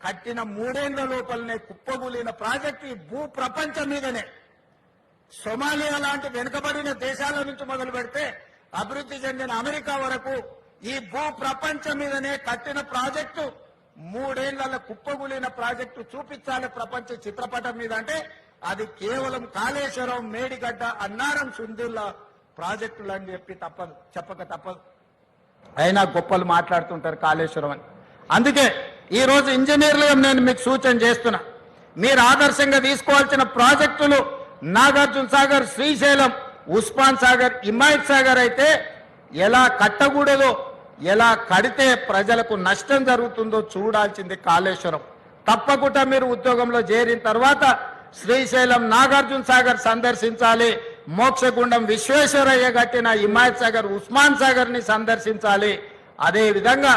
కట్టిన 3 ఏళ్ల లోపలనే కుప్పగూలిన ప్రాజెక్టు ఈ భూ ప్రపంచం మీదనే. సొమాలియా లాంటి వెనుకబడిన దేశాల నుంచి మొదలు పెడితే అభివృద్ధి చెందిన అమెరికా వరకు ఈ భూ ప్రపంచం మీదనే కట్టిన ప్రాజెక్టు 3 ఏళ్ల కుప్పగూలిన ప్రాజెక్టు చూపించాలి ప్రపంచ చిత్రపటం మీద అంటే అది కేవలం కాళేశ్వరం, మేడిగడ్డ, అన్నారం, సుందిల్ల ప్రాజెక్టులు అని చెప్పక తప్పదు. అయినా గొప్పలు మాట్లాడుతుంటారు కాళేశ్వరం అని. అందుకే ఈ రోజు ఇంజనీర్లుగా నేను మీకు సూచన చేస్తున్నా, మీరు ఆదర్శంగా తీసుకోవాల్సిన ప్రాజెక్టులు నాగార్జున సాగర్, శ్రీశైలం, ఉస్మాన్ సాగర్, హిమాయత్ సాగర్ అయితే ఎలా కట్టకూడదో, ఎలా కడితే ప్రజలకు నష్టం జరుగుతుందో చూడాల్సింది కాళేశ్వరం. తప్పకుండా మీరు ఉద్యోగంలో చేరిన తర్వాత శ్రీశైలం, నాగార్జున సాగర్ సందర్శించాలి. మోక్షగుండం విశ్వేశ్వరయ్య కట్టిన హిమాయత్ సాగర్, ఉస్మాన్ సాగర్ ని సందర్శించాలి. అదే విధంగా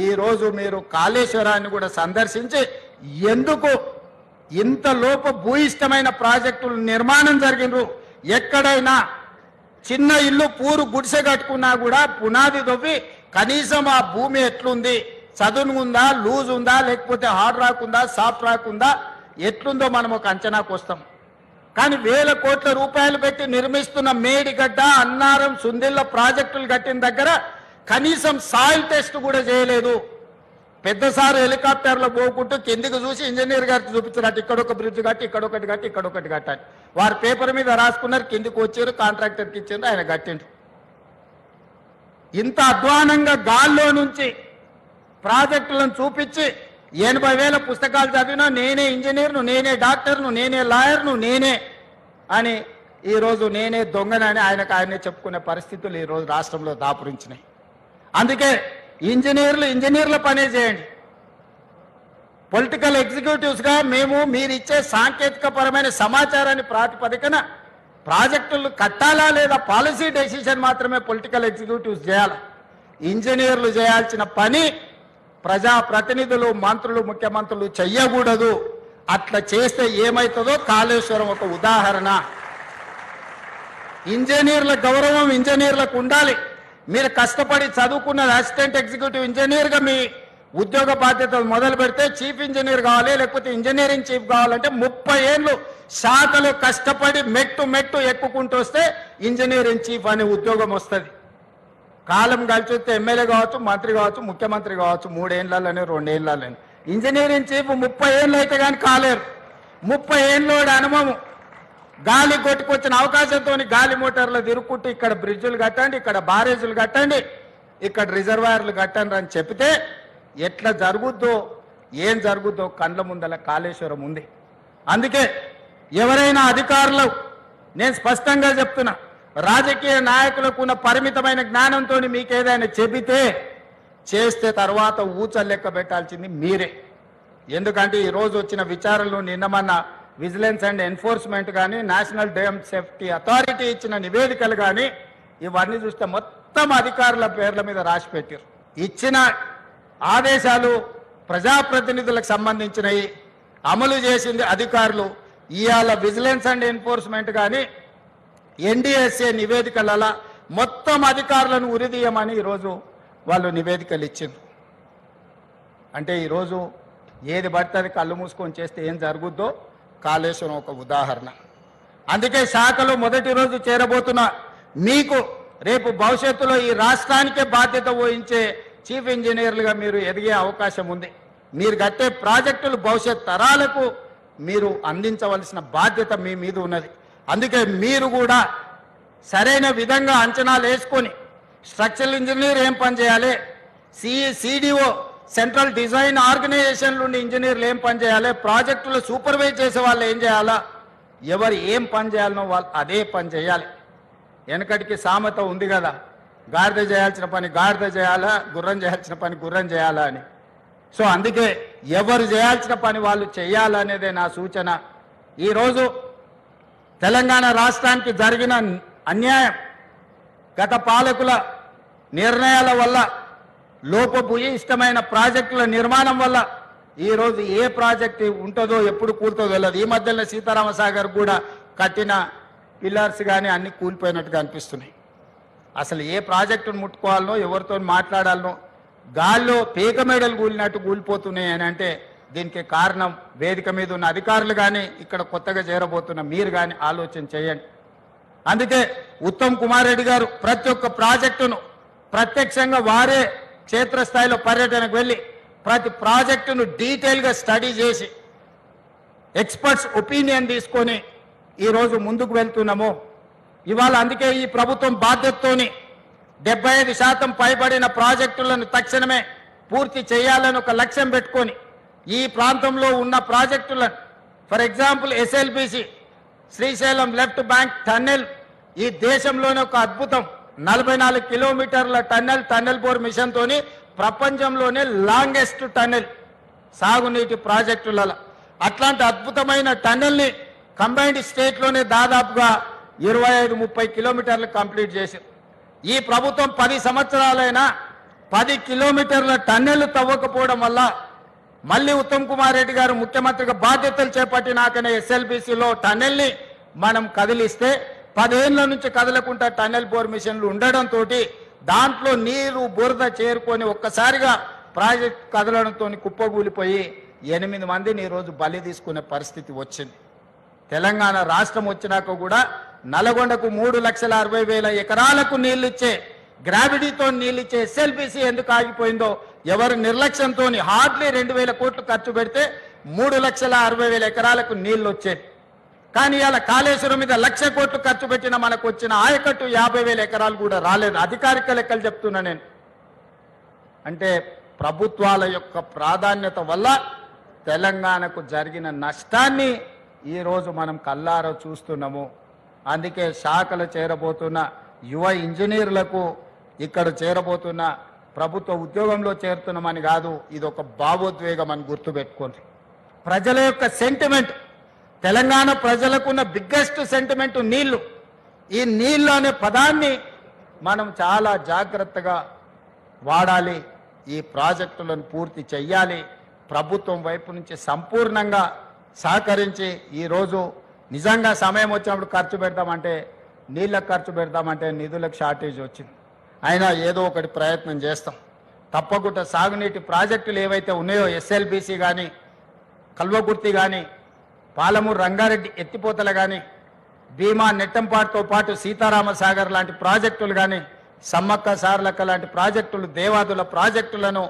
ఈ రోజు మీరు కాళేశ్వరాన్ని కూడా సందర్శించి ఎందుకు ఇంత లోప భూయిష్టమైన ప్రాజెక్టులు నిర్మాణం జరిగినరు, ఎక్కడైనా చిన్న ఇల్లు పూరు గుడిసె కట్టుకున్నా కూడా పునాది తవ్వి కనీసం ఆ భూమి ఎట్లుంది, చదును ఉందా, లూజ్ ఉందా, లేకపోతే హార్డ్ రాక్ ఉందా, సాఫ్ట్ రాక్ ఉందా, ఎట్లుందో మనం ఒక అంచనాకు వస్తాం. కానీ వేల కోట్ల రూపాయలు పెట్టి నిర్మిస్తున్న మేడిగడ్డ, అన్నారం, సుందిల్ల ప్రాజెక్టులు కట్టిన దగ్గర కనీసం సాయిల్ టెస్ట్ కూడా చేయలేదు. పెద్దసారి హెలికాప్టర్లో పోకుంటూ కిందికి చూసి ఇంజనీర్ గారికి చూపించారు, ఇక్కడొక బ్రిడ్జ్ కట్టి, ఇక్కడొకటి కట్టి, ఇక్కడొకటి కట్టాలి. వారు పేపర్ మీద రాసుకున్నారు, కిందికి వచ్చారు, కాంట్రాక్టర్కి ఇచ్చారు, ఆయన కట్టిండ్రు. ఇంత అధ్వానంగా గాల్లో నుంచి ప్రాజెక్టులను చూపించి 80,000 పుస్తకాలు చదివినా నేనే ఇంజనీర్ను, నేనే డాక్టర్ను, నేనే లాయర్ను, నేనే అని ఈరోజు నేనే దొంగనని ఆయనే చెప్పుకునే పరిస్థితులు ఈరోజు రాష్ట్రంలో దాపురించినాయి. అందుకే ఇంజనీర్ల పనే చేయండి. పొలిటికల్ ఎగ్జిక్యూటివ్స్గా మీరు ఇచ్చే సాంకేతిక పరమైన సమాచారాన్ని ప్రాతిపదికన ప్రాజెక్టులు కట్టాలా లేదా పాలసీ డెసిషన్ మాత్రమే పొలిటికల్ ఎగ్జిక్యూటివ్స్ చేయాలి. ఇంజనీర్లు చేయాల్సిన పని ప్రజాప్రతినిధులు, మంత్రులు, ముఖ్యమంత్రులు చెయ్యకూడదు. అట్లా చేస్తే ఏమవుతుందో కాళేశ్వరం ఒక ఉదాహరణ. ఇంజనీర్ల గౌరవం ఇంజనీర్లకు ఉండాలి. మీరు కష్టపడి చదువుకున్న అసిస్టెంట్ ఎగ్జిక్యూటివ్ ఇంజనీర్గా మీ ఉద్యోగ బాధ్యతలు మొదలు పెడితే చీఫ్ ఇంజనీర్ కావాలి, లేకపోతే ఇంజనీరింగ్ చీఫ్ కావాలంటే 30 ఏళ్ళు శాఖలు కష్టపడి మెట్టు ఎక్కుకుంటూ వస్తే ఇంజనీరింగ్ చీఫ్ అనే ఉద్యోగం వస్తుంది. కాలం కలిసి వస్తే ఎమ్మెల్యే కావచ్చు, మంత్రి కావచ్చు, ముఖ్యమంత్రి కావచ్చు, 3 ఏళ్లలోనే 2 ఏళ్లలోనే. ఇంజనీరింగ్ చీఫ్ 30 ఏళ్ళు అయితే కానీ కాలేరు. 30 ఏళ్ళు అనుభవం, గాలి కొట్టుకొచ్చిన అవకాశంతో గాలి మోటార్లు తిరుక్కుంటూ ఇక్కడ బ్రిడ్జులు కట్టండి, ఇక్కడ బారేజులు కట్టండి, ఇక్కడ రిజర్వాయర్లు కట్టండి అని చెప్తే ఎట్లా జరుగుద్దో, ఏం జరుగుద్దో కళ్ళ ముందల కాళేశ్వరం ఉంది. అందుకే ఎవరైనా అధికారులు, నేను స్పష్టంగా చెప్తున్నా, రాజకీయ నాయకులకు ఉన్న పరిమితమైన జ్ఞానంతో మీకు ఏదైనా చెబితే చేస్తే తర్వాత ఊచలు లెక్క పెట్టాల్సింది మీరే. ఎందుకంటే ఈరోజు వచ్చిన విచారణలు, నిన్నమన్న విజిలెన్స్ అండ్ ఎన్ఫోర్స్మెంట్ కానీ, నేషనల్ డ్యామ్ సేఫ్టీ అథారిటీ ఇచ్చిన నివేదికలు కానీ ఇవన్నీ చూస్తే మొత్తం అధికారుల పేర్ల మీద రాసి పెట్టారు. ఇచ్చిన ఆదేశాలు ప్రజాప్రతినిధులకు సంబంధించినవి, అమలు చేసింది అధికారులు. ఇవాళ విజిలెన్స్ అండ్ ఎన్ఫోర్స్మెంట్ కానీ ఎన్డీఎస్ఏ నివేదికల మొత్తం అధికారులను ఉరిదీయమని ఈరోజు వాళ్ళు నివేదికలు ఇచ్చిండ్రు. అంటే ఈరోజు ఏది పడితే అది కళ్ళు మూసుకొని చేస్తే ఏం జరుగుద్దో కాళేశ్వరం ఒక ఉదాహరణ. అందుకే శాఖలో మొదటి రోజు చేరబోతున్న మీకు రేపు భవిష్యత్తులో ఈ రాష్ట్రానికే బాధ్యత వహించే చీఫ్ ఇంజనీర్లుగా మీరు ఎదిగే అవకాశం ఉంది. మీరు కట్టే ప్రాజెక్టులు భవిష్యత్ తరాలకు మీరు అందించవలసిన బాధ్యత మీ మీద ఉన్నది. అందుకే మీరు కూడా సరైన విధంగా అంచనాలు వేసుకొని స్ట్రక్చరల్ ఇంజనీర్ ఏం పని చేయాలి, సిడిఓ సెంట్రల్ డిజైన్ ఆర్గనైజేషన్లు ఉండి ఇంజనీర్లు ఏం పని చేయాలి, ప్రాజెక్టులు సూపర్వైజ్ చేసే వాళ్ళు ఏం చేయాలా, ఎవరు ఏం పని చేయాలనో వాళ్ళు అదే పని చేయాలి. వెనకటికి సామెత ఉంది కదా, గాడిద చేయాల్సిన పని గాడిద చేయాలా, గుర్రం చేయాల్సిన పని గుర్రం చేయాలా అని. సో అందుకే ఎవరు చేయాల్సిన పని వాళ్ళు చేయాలనేదే నా సూచన. ఈరోజు తెలంగాణ రాష్ట్రానికి జరిగిన అన్యాయం గత పాలకుల నిర్ణయాల వల్ల, లోపభూయిష్టమైన ప్రాజెక్టుల నిర్మాణం వల్ల ఈరోజు ఏ ప్రాజెక్టు ఉంటుందో ఎప్పుడు కూలుతుందో తెలియదు. ఈ మధ్యలో సీతారామసాగర్ కూడా కట్టిన పిల్లర్స్ కానీ అన్ని కూలిపోయినట్టుగా అనిపిస్తున్నాయి. అసలు ఏ ప్రాజెక్టును ముట్టుకోవాలనో, ఎవరితో మాట్లాడాలనో గాల్లో పేక మేడలు కూలినట్టు కూలిపోతున్నాయి అని అంటే దీనికి కారణం వేదిక మీద ఉన్న అధికారులు కానీ ఇక్కడ కొత్తగా చేరబోతున్న మీరు కానీ ఆలోచన చేయండి. అందుకే ఉత్తమ్ కుమార్ రెడ్డి గారు ప్రతి ఒక్క ప్రాజెక్టును ప్రత్యక్షంగా వారే క్షేత్రస్థాయిలో పర్యటనకు వెళ్ళి ప్రతి ప్రాజెక్టును డీటెయిల్గా స్టడీ చేసి ఎక్స్పర్ట్స్ ఒపీనియన్ తీసుకొని ఈరోజు ముందుకు వెళ్తున్నాము. ఇవాళ అందుకే ఈ ప్రభుత్వం బాధ్యతతోని 75% పైబడిన ప్రాజెక్టులను తక్షణమే పూర్తి చేయాలని ఒక లక్ష్యం పెట్టుకొని ఈ ప్రాంతంలో ఉన్న ప్రాజెక్టులను for example SLBC Srisailam left bank tunnel ఈ దేశంలోనే ఒక అద్భుతం 44 కిలోమీటర్ల టన్నెల్ బోర్ మిషన్ తోని ప్రపంచంలోనే లాంగెస్ట్ టన్నెల్ సాగునీటి ప్రాజెక్టులలో అట్లాంటి అద్భుతమైన టన్నెల్ని కంబైన్డ్ స్టేట్లోనే దాదాపుగా 25-30 కిలోమీటర్లు కంప్లీట్ చేశారు. ఈ ప్రభుత్వం 10 సంవత్సరాలైనా 10 కిలోమీటర్ల టన్నెల్ తవ్వకపోవడం వల్ల మళ్ళీ ఉత్తమ్ కుమార్ రెడ్డి గారు ముఖ్యమంత్రిగా బాధ్యతలు చేపట్టినాకనే ఎస్ఎల్బిసిలో టన్నెల్ని మనం కదిలిస్తే 10 ఏళ్ల నుంచి కదలకుండా టన్నెల్ బోర్ మిషన్లు ఉండడంతో దాంట్లో నీరు బురద చేరుకొని ఒక్కసారిగా ప్రాజెక్ట్ కదలడంతో కుప్పగూలిపోయి 8 మందిని ఈరోజు బలి తీసుకునే పరిస్థితి వచ్చింది. తెలంగాణ రాష్ట్రం వచ్చినాక కూడా నల్గొండకు 3,60,000 ఎకరాలకు నీళ్లిచ్చే గ్రావిటీతో నీళ్ళిచ్చే ఎస్ఎల్బిసి ఎందుకు ఆగిపోయిందో ఎవరు నిర్లక్ష్యంతో హార్డ్లీ 2,000 కోట్లు ఖర్చు పెడితే 3,60,000 ఎకరాలకు నీళ్లు వచ్చేది. కానీ ఇలా కాళేశ్వరం మీద 1,00,000 కోట్లు ఖర్చు పెట్టిన మనకు వచ్చిన ఆయకట్టు 50,000 ఎకరాలు కూడా రాలేదు. అధికారిక లెక్కలు చెప్తున్నా నేను. అంటే ప్రభుత్వాల యొక్క ప్రాధాన్యత వల్ల తెలంగాణకు జరిగిన నష్టాన్ని ఈరోజు మనం కల్లారా చూస్తున్నాము. అందుకే శాఖలు చేరబోతున్న యువ ఇంజనీర్లకు ఇక్కడ చేరబోతున్న ప్రభుత్వ ఉద్యోగంలో చేరుతున్నామని కాదు, ఇది ఒక భావోద్వేగం అని గుర్తుపెట్టుకోండి. ప్రజల యొక్క సెంటిమెంట్, తెలంగాణ ప్రజలకున్న బిగ్గెస్ట్ సెంటిమెంట్ నీళ్లు. ఈ నీళ్లు అనే పదాన్ని మనం చాలా జాగ్రత్తగా వాడాలి. ఈ ప్రాజెక్టులను పూర్తి చెయ్యాలి. ప్రభుత్వం వైపు నుంచి సంపూర్ణంగా సహకరించి ఈరోజు నిజంగా సమయం వచ్చినప్పుడు ఖర్చు పెడతామంటే నీళ్ళకు ఖర్చు పెడతామంటే నిధులకు షార్టేజ్ వచ్చింది. అయినా ఏదో ఒకటి ప్రయత్నం చేస్తాం. తప్పకుండా సాగునీటి ప్రాజెక్టులు ఏవైతే ఉన్నాయో ఎస్ఎల్బిసి కానీ, కల్వకుర్తి కానీ, పాలమూరు రంగారెడ్డి ఎత్తిపోతలు కానీ, భీమా నెట్టంపాటుతో పాటు సీతారామసాగర్ లాంటి ప్రాజెక్టులు కానీ, సమ్మక్క సారలక్క లాంటి ప్రాజెక్టులు, దేవాదుల ప్రాజెక్టులను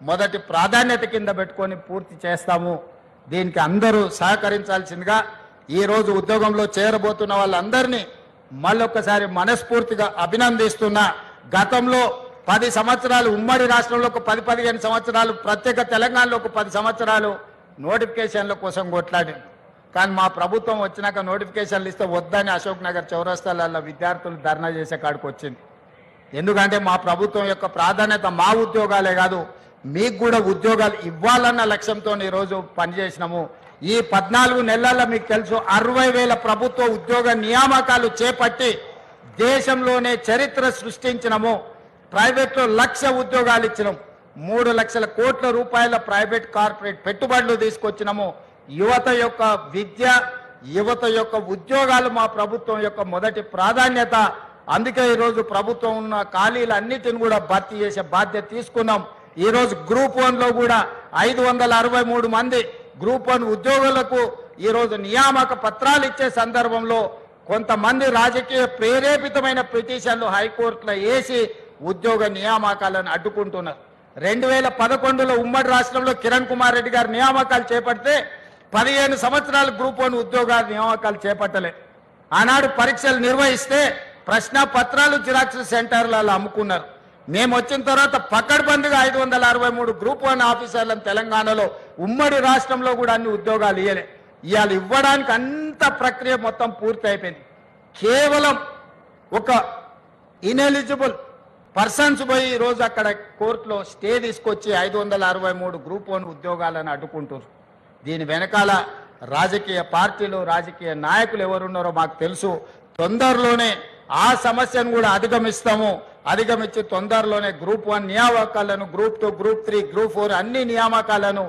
మొదటి ప్రాధాన్యత కింద పెట్టుకొని పూర్తి చేస్తాము. దీనికి అందరూ సహకరించాల్సిందిగా ఈరోజు ఉద్యోగంలో చేరబోతున్న వాళ్ళందరినీ మళ్ళొక్కసారి మనస్ఫూర్తిగా అభినందిస్తున్నా. గతంలో 10 సంవత్సరాలు ఉమ్మడి రాష్ట్రంలో ఒక 10-15 సంవత్సరాలు, ప్రత్యేక తెలంగాణలో ఒక 10 సంవత్సరాలు నోటిఫికేషన్ల కోసం కొట్లాడింది. కానీ మా ప్రభుత్వం వచ్చినాక నోటిఫికేషన్లు ఇస్తే వద్దని అశోక్ నగర్ చౌరస్తాలలో విద్యార్థులు ధర్నా చేసే కాడికి వచ్చింది. ఎందుకంటే మా ప్రభుత్వం యొక్క ప్రాధాన్యత మా ఉద్యోగాలే కాదు, మీకు కూడా ఉద్యోగాలు ఇవ్వాలన్న లక్ష్యంతో ఈరోజు పనిచేసినాము. ఈ 14 నెలల్లో మీకు తెలుసు 60,000 ప్రభుత్వ ఉద్యోగ నియామకాలు చేపట్టి దేశంలోనే చరిత్ర సృష్టించినము. ప్రైవేట్లో 1,00,000 ఉద్యోగాలు ఇచ్చినాం. 3 లక్షల కోట్ల రూపాయల ప్రైవేట్ కార్పొరేట్ పెట్టుబడులు తీసుకొచ్చినాము. యువత యొక్క విద్య, యువత యొక్క ఉద్యోగాలు మా ప్రభుత్వం యొక్క మొదటి ప్రాధాన్యత. అందుకే ఈరోజు ప్రభుత్వం ఉన్న ఖాళీలన్నిటిని కూడా భర్తీ చేసే బాధ్యత తీసుకున్నాం. ఈరోజు గ్రూప్ 1లో కూడా 563 మంది గ్రూప్ 1 ఉద్యోగులకు ఈరోజు నియామక పత్రాలు ఇచ్చే సందర్భంలో కొంతమంది రాజకీయ ప్రేరేపితమైన పిటిషన్లు హైకోర్టులో వేసి ఉద్యోగ నియామకాలను అడ్డుకుంటున్నారు. 2011లో ఉమ్మడి రాష్ట్రంలో కిరణ్ కుమార్ రెడ్డి గారు నియామకాలు చేపడితే 15 సంవత్సరాలు గ్రూప్ 1 ఉద్యోగాల నియామకాలు చేపట్టలేదు. ఆనాడు పరీక్షలు నిర్వహిస్తే ప్రశ్న పత్రాలు జిరాక్స్ సెంటర్లలో అమ్ముకున్నారు. మేము వచ్చిన తర్వాత పకడ్బందీగా 563 గ్రూప్ 1 ఆఫీసర్లను తెలంగాణలో ఉమ్మడి రాష్ట్రంలో కూడా అన్ని ఉద్యోగాలు ఇవ్వలే. ఇవాళ ఇవ్వడానికి అంత ప్రక్రియ మొత్తం పూర్తి అయిపోయింది. కేవలం ఒక ఇనెలిజిబుల్ పర్సన్స్ పోయి ఈరోజు అక్కడ కోర్టులో స్టే తీసుకొచ్చి 563 గ్రూప్ 1 ఉద్యోగాలను అడ్డుకుంటారు. దీని వెనకాల రాజకీయ పార్టీలు, రాజకీయ నాయకులు ఎవరున్నారో మాకు తెలుసు. తొందరలోనే ఆ సమస్యను కూడా అధిగమిస్తాము. అధిగమించి తొందరలోనే గ్రూప్ 1 నియామకాలను, గ్రూప్ 2, గ్రూప్ 3, గ్రూప్ 4 అన్ని నియామకాలను